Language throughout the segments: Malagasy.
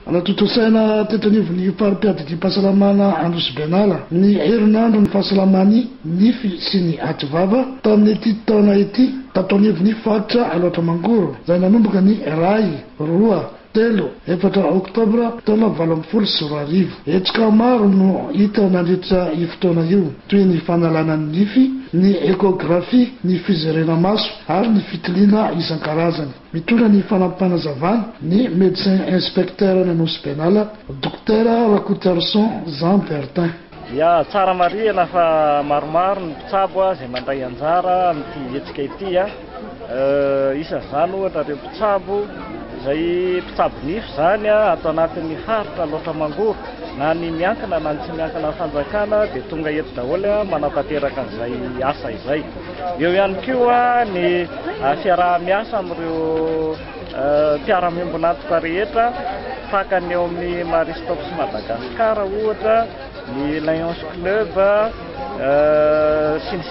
Anatotosaina tetonivony farim-piadidim-pahasalamana Androsibenala ny herinandro ny fahasalamany nify sy ny ativava tamin'ny ity taona ity tatonivony faritra aloatra mangoro zay nanomboka ny 2-3-4 oktobra taona 2024. Hetsika maro no hita nandritra fotoana io toy ny fanalana ny nify, ny ekografia, ny fizerena maso ary ny fitiliana isan-karazany. Mitondra ny fanampanazavana ny médecin inspecteur Androsibenala Dr Rakotoarson Jean Bertin. Ya tsara marihana fa maromaro ny mpitsabo zay mandray anjara amin'ity hetsika ity isan'izany ohatra ireo mpitsabo zay mpitsabo nify zany atao anatin'ny faritra aloatra mangoro na ny miankina na ny tsy miankina fanjakana dia tonga eto daholo manatanteraka an'izay asa izay. Eo ihany koa ny fiaraha-miasa amin'ireo mpiara-miombona antoka rehetra tahaka ny eo amin'ny Maristops Madagasikara ohatra, ny Lions Club sy ny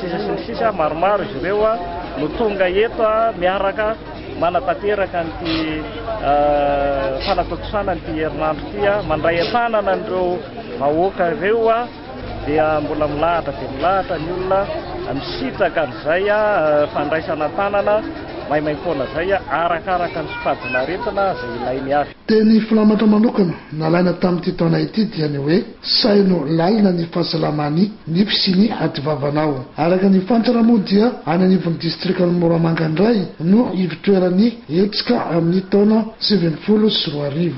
sisa maromaro izy ireo no tonga eto miaraka manatanteraka an'ity fanatotosana an'ity herinandro ity mandray antanana an'ireo vahoaka ireo dia mbola milahatra dia milahatra ny olona misitraka an'izay fandraisana tanana maimaimpoana zay arakaraka ny sofadina aretina zay ilainy avy. Teny filamatra manokana nalaina tamin'ity taona ity dia ny hoe saino lalina ny fahasalamany nify sy ny ativavanao. Araka ny fantatra moa dia any anivon'ny distrikta Moramanga indray no ivitoerany hetsika amin'ny taona 2024.